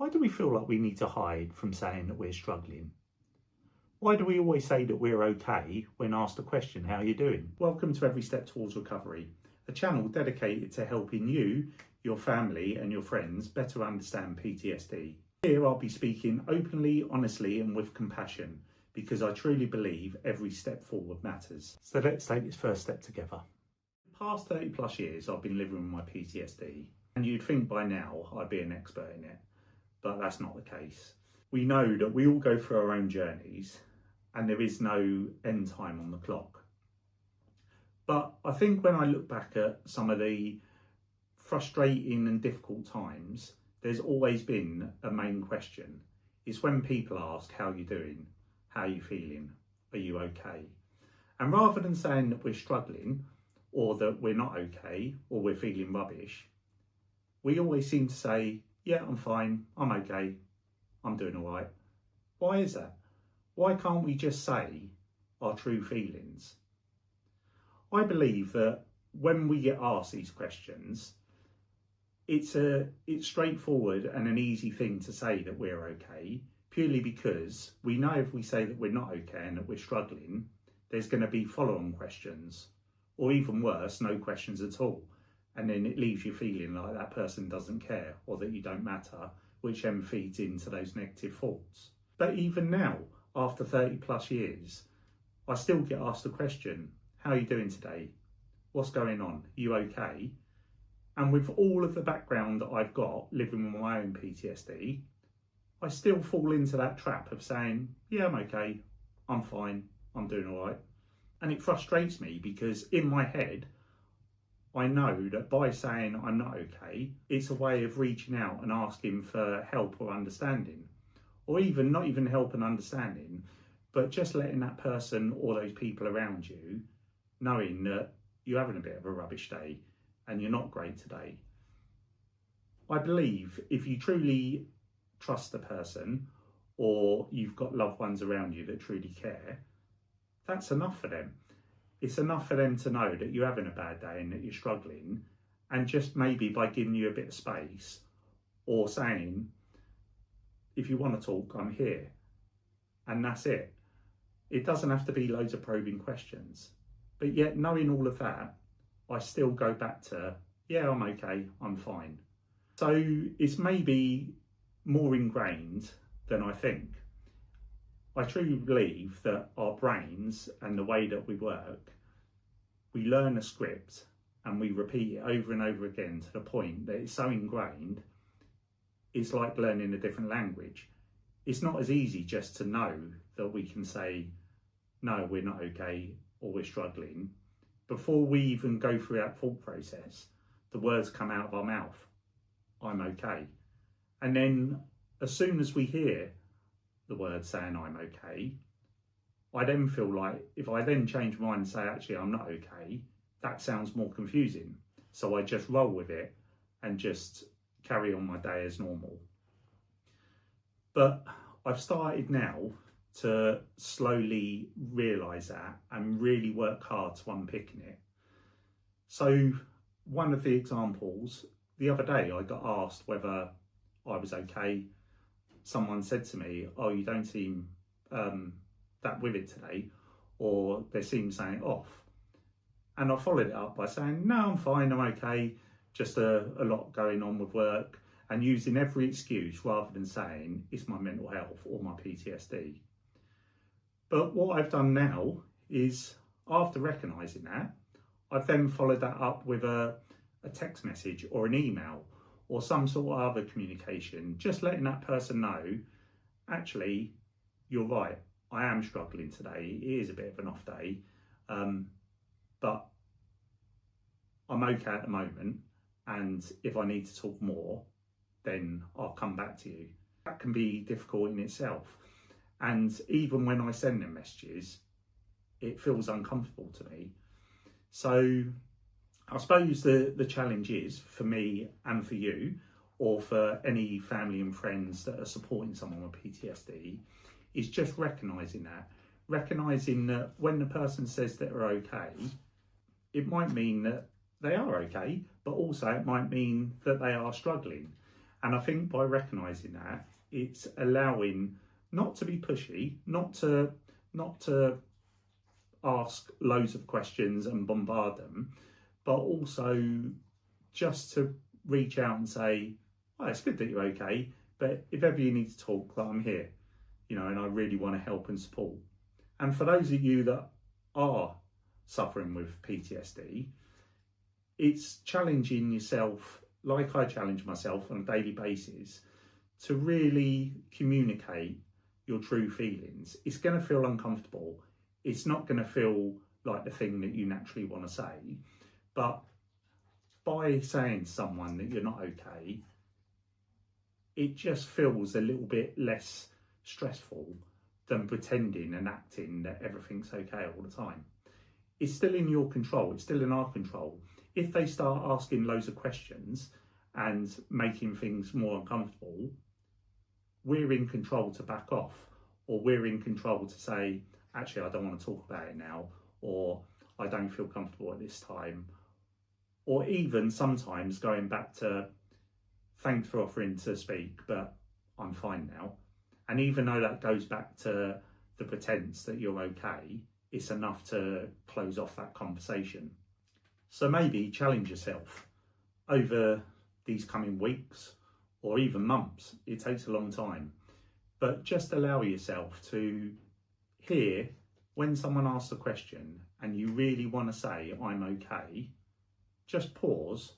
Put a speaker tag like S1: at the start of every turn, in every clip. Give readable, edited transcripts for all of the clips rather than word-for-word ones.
S1: Why do we feel like we need to hide from saying that we're struggling? Why do we always say that we're okay when asked a question, how are you doing? Welcome to Every Step Towards Recovery, a channel dedicated to helping you, your family and your friends better understand PTSD. Here I'll be speaking openly, honestly and with compassion because I truly believe every step forward matters. So let's take this first step together. The past 30 plus years I've been living with my PTSD and you'd think by now I'd be an expert in it, but that's not the case. We know that we all go through our own journeys and there is no end time on the clock. But I think when I look back at some of the frustrating and difficult times, there's always been a main question. It's when people ask, how are you doing? How are you feeling? Are you okay? And rather than saying that we're struggling or that we're not okay or we're feeling rubbish, we always seem to say, yeah, I'm fine, I'm okay, I'm doing all right. Why is that? Why can't we just say our true feelings? I believe that when we get asked these questions, it's straightforward and an easy thing to say that we're okay, purely because we know if we say that we're not okay and that we're struggling, there's going to be follow-on questions, or even worse, no questions at all. And then it leaves you feeling like that person doesn't care or that you don't matter, which then feeds into those negative thoughts. But even now, after 30 plus years, I still get asked the question, how are you doing today? What's going on? Are you okay? And with all of the background that I've got living with my own PTSD, I still fall into that trap of saying, yeah, I'm okay, I'm fine, I'm doing all right. And it frustrates me because in my head, I know that by saying I'm not okay, it's a way of reaching out and asking for help or understanding. Or even not even help and understanding, but just letting that person or those people around you knowing that you're having a bit of a rubbish day and you're not great today. I believe if you truly trust the person or you've got loved ones around you that truly care, that's enough for them. It's enough for them to know that you're having a bad day and that you're struggling, and just maybe by giving you a bit of space or saying, if you want to talk, I'm here. And that's it. It doesn't have to be loads of probing questions. But yet, knowing all of that, I still go back to, yeah, I'm okay, I'm fine. So it's maybe more ingrained than I think. I truly believe that our brains and the way that we work, we learn a script and we repeat it over and over again to the point that it's so ingrained, it's like learning a different language. It's not as easy just to know that we can say, no, we're not okay or we're struggling. Before we even go through that thought process, the words come out of our mouth, I'm okay. And then as soon as we hear the word saying I'm okay, I then feel like if I then change my mind and say, actually, I'm not okay, that sounds more confusing. So I just roll with it and just carry on my day as normal. But I've started now to slowly realise that and really work hard to unpicking it. So one of the examples, the other day I got asked whether I was okay. Someone said to me, oh, you don't seem that with it today, or they seem something off. And I followed it up by saying, no, I'm fine, I'm okay, just a lot going on with work, and using every excuse rather than saying it's my mental health or my PTSD. But what I've done now is, after recognising that, I've then followed that up with a text message or an email or some sort of other communication, just letting that person know, actually, you're right, I am struggling today, it is a bit of an off day, but I'm okay at the moment, and if I need to talk more, then I'll come back to you. That can be difficult in itself. And even when I send them messages, it feels uncomfortable to me. So I suppose the challenge is, for me and for you, or for any family and friends that are supporting someone with PTSD, is just recognising that when the person says that they're okay, it might mean that they are okay, but also it might mean that they are struggling. And I think by recognising that, it's allowing not to be pushy, not to ask loads of questions and bombard them, but also just to reach out and say, oh, it's good that you're okay, but if ever you need to talk, that I'm here, and I really want to help and support. And for those of you that are suffering with PTSD, it's challenging yourself, like I challenge myself on a daily basis, to really communicate your true feelings. It's going to feel uncomfortable. It's not going to feel like the thing that you naturally want to say. But by saying to someone that you're not okay, it just feels a little bit less stressful than pretending and acting that everything's okay all the time. It's still in your control. It's still in our control. If they start asking loads of questions and making things more uncomfortable, we're in control to back off, or we're in control to say, actually, I don't want to talk about it now, or I don't feel comfortable at this time. Or even sometimes going back to, thanks for offering to speak, but I'm fine now. And even though that goes back to the pretense that you're okay, it's enough to close off that conversation. So maybe challenge yourself over these coming weeks or even months. It takes a long time, but just allow yourself to hear when someone asks a question and you really want to say, I'm okay, just pause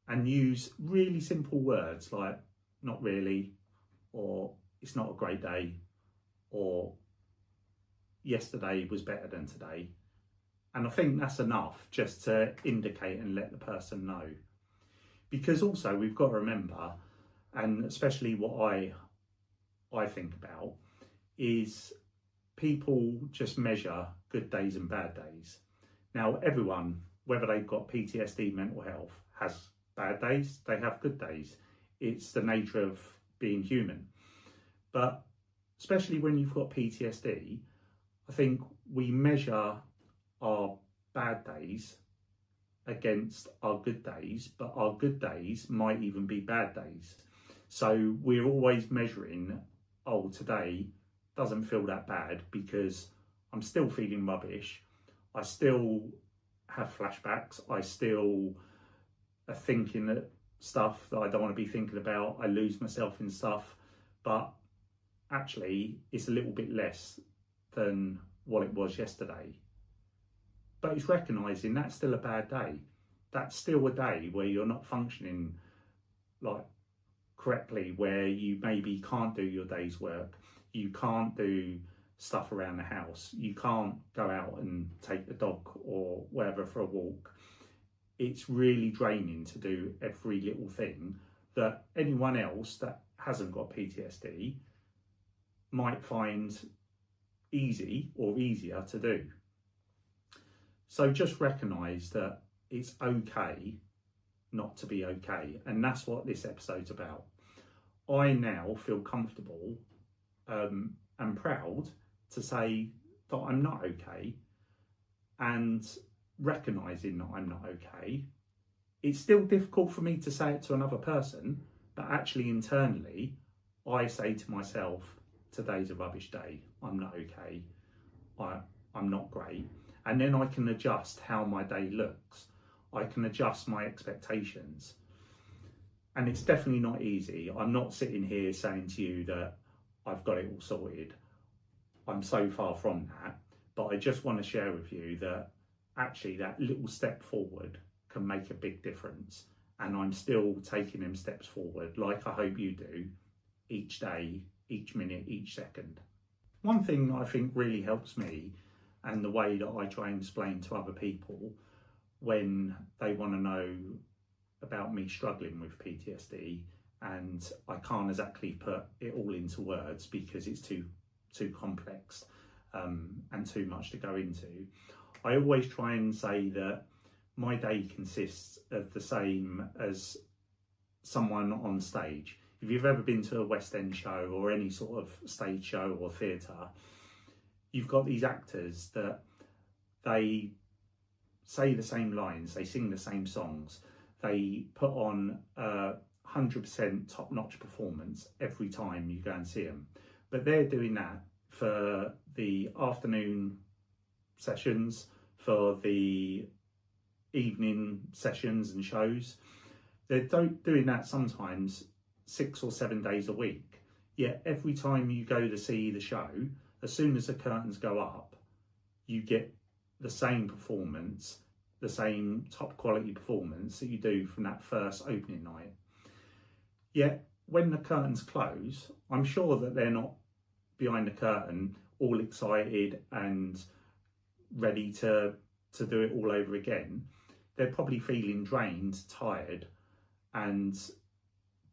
S1: and use really simple words like, not really, or it's not a great day, or yesterday was better than today. And I think that's enough just to indicate and let the person know. Because also we've got to remember, and especially what I think about, is people just measure good days and bad days. Now everyone, whether they've got PTSD, mental health, has bad days, they have good days. It's the nature of being human. But especially when you've got PTSD, I think we measure our bad days against our good days, but our good days might even be bad days. So we're always measuring, oh, today doesn't feel that bad because I'm still feeling rubbish. I still have flashbacks. I still are thinking that stuff that I don't want to be thinking about. I lose myself in stuff, but actually it's a little bit less than what it was yesterday. But it's recognising that's still a bad day. That's still a day where you're not functioning like correctly, where you maybe can't do your day's work, you can't do stuff around the house, you can't go out and take the dog or wherever for a walk. It's really draining to do every little thing that anyone else that hasn't got PTSD might find easy or easier to do. So just recognise that it's okay not to be okay, and that's what this episode's about. I now feel comfortable and proud to say that I'm not okay, and recognising that I'm not okay. It's still difficult for me to say it to another person, but actually internally I say to myself, today's a rubbish day, I'm not okay, I'm not great. And then I can adjust how my day looks. I can adjust my expectations. And it's definitely not easy. I'm not sitting here saying to you that I've got it all sorted. I'm so far from that. But I just want to share with you that actually that little step forward can make a big difference. And I'm still taking them steps forward, like I hope you do, each day, each minute, each second. One thing I think really helps me, and the way that I try and explain to other people when they want to know about me struggling with PTSD, and I can't exactly put it all into words because it's too complex and too much to go into. I always try and say that my day consists of the same as someone on stage. If you've ever been to a West End show or any sort of stage show or theatre, you've got these actors that they say the same lines, they sing the same songs, they put on a 100% top-notch performance every time you go and see them. But they're doing that for the afternoon sessions, for the evening sessions and shows. They're doing that sometimes 6 or 7 days a week. Yet every time you go to see the show, as soon as the curtains go up, you get the same performance, the same top quality performance that you do from that first opening night. Yet when the curtains close, I'm sure that they're not behind the curtain all excited and ready to do it all over again. They're probably feeling drained, tired, and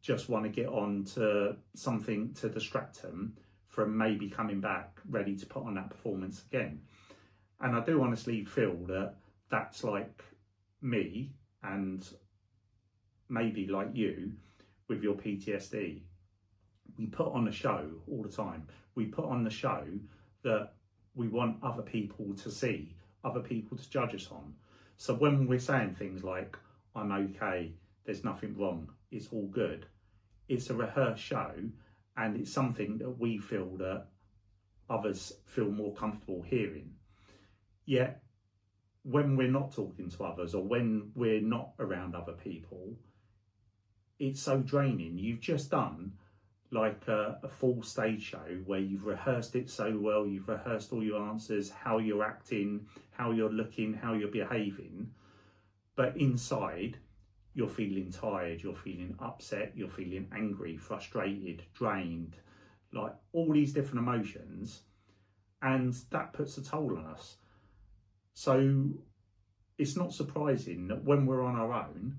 S1: just want to get on to something to distract them from maybe coming back ready to put on that performance again. And I do honestly feel that that's like me, and maybe like you with your PTSD. We put on a show all the time. We put on the show that we want other people to see, other people to judge us on. So when we're saying things like, I'm okay, there's nothing wrong, it's all good, it's a rehearsed show, and it's something that we feel that others feel more comfortable hearing. Yet when we're not talking to others, or when we're not around other people, it's so draining. You've just done like a full stage show where you've rehearsed it so well, you've rehearsed all your answers, how you're acting, how you're looking, how you're behaving, but inside you're feeling tired, you're feeling upset, you're feeling angry, frustrated, drained, like all these different emotions, and that puts a toll on us. So it's not surprising that when we're on our own,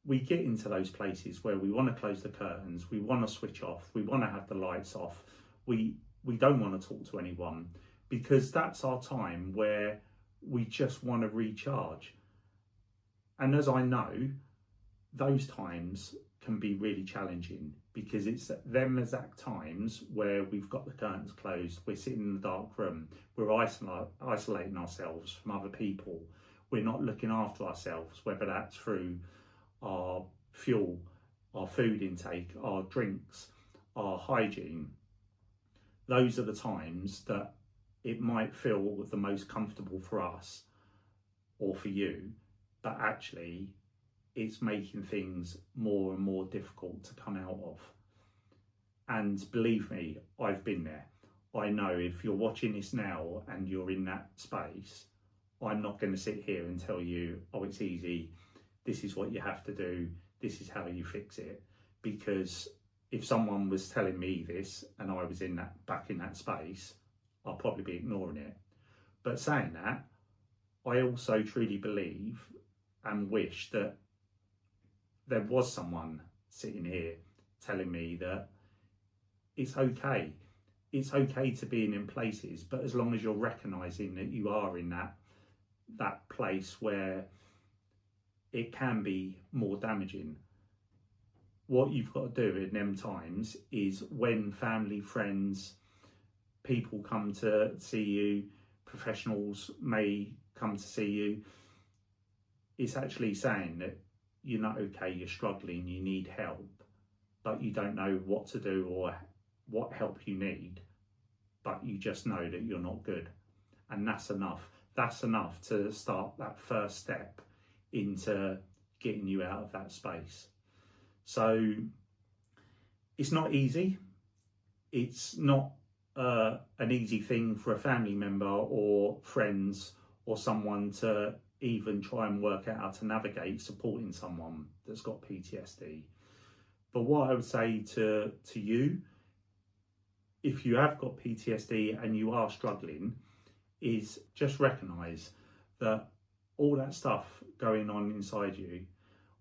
S1: we get into those places where we want to close the curtains, we want to switch off, we want to have the lights off, we don't want to talk to anyone, because that's our time where we just want to recharge. And as I know, those times can be really challenging, because it's them exact times where we've got the curtains closed, we're sitting in the dark room, we're isolating ourselves from other people, we're not looking after ourselves, whether that's through our fuel, our food intake, our drinks, our hygiene. Those are the times that it might feel the most comfortable for us or for you, but actually it's making things more and more difficult to come out of. And believe me, I've been there. I know if you're watching this now and you're in that space, I'm not going to sit here and tell you, oh, it's easy, this is what you have to do, this is how you fix it. Because if someone was telling me this and I was back in that space, I'll probably be ignoring it. But saying that, I also truly believe and wish that there was someone sitting here telling me that it's okay. It's okay to be in places, but as long as you're recognising that you are in that place where it can be more damaging. What you've got to do in them times is when family, friends, people come to see you, professionals may come to see you, it's actually saying that you're not okay, you're struggling, you need help, but you don't know what to do or what help you need, but you just know that you're not good. And that's enough. That's enough to start that first step into getting you out of that space. So it's not easy. It's not an easy thing for a family member or friends or someone to even try and work out how to navigate supporting someone that's got PTSD. But what I would say to you, if you have got PTSD and you are struggling, is just recognise that all that stuff going on inside you,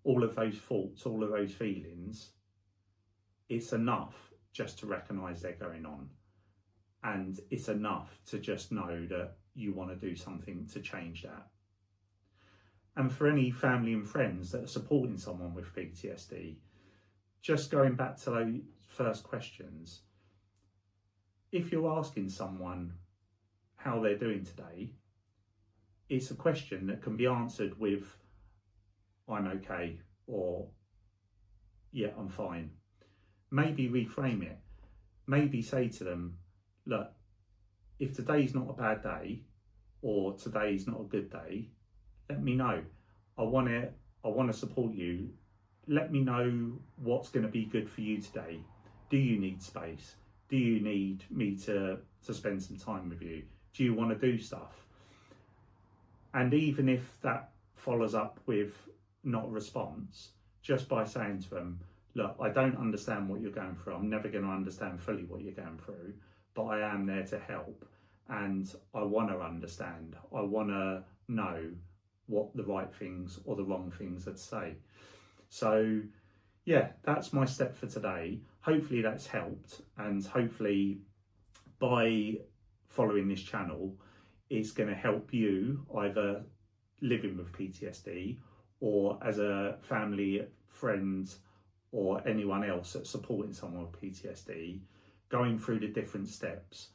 S1: all of those thoughts, all of those feelings, it's enough just to recognise they're going on. And it's enough to just know that you want to do something to change that. And for any family and friends that are supporting someone with PTSD, just going back to those first questions, if you're asking someone how they're doing today, it's a question that can be answered with, I'm okay, or yeah, I'm fine. Maybe reframe it. Maybe say to them, look, if today's not a bad day or today's not a good day, let me know. I want to support you. Let me know what's going to be good for you today. Do you need space? Do you need me to spend some time with you? Do you want to do stuff? And even if that follows up with not a response, just by saying to them, look, I don't understand what you're going through. I'm never going to understand fully what you're going through, but I am there to help. And I want to understand. I want to know what the right things or the wrong things are to say. So yeah, that's my step for today. Hopefully that's helped, and hopefully by following this channel, it's going to help you either living with PTSD or as a family, friend, or anyone else that's supporting someone with PTSD, going through the different steps.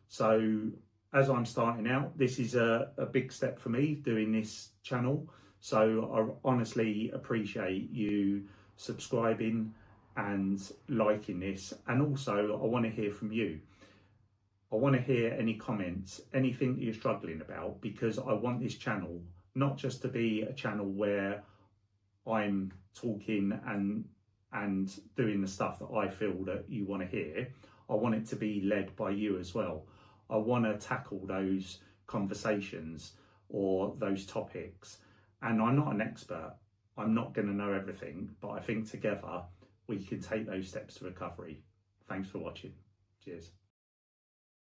S1: So as I'm starting out, this is a big step for me doing this channel. So I honestly appreciate you subscribing and liking this. And also I want to hear from you. I want to hear any comments, anything that you're struggling about, because I want this channel not just to be a channel where I'm talking and doing the stuff that I feel that you want to hear. I want it to be led by you as well. I want to tackle those conversations or those topics. And I'm not an expert. I'm not going to know everything, but I think together we can take those steps to recovery. Thanks for watching. Cheers.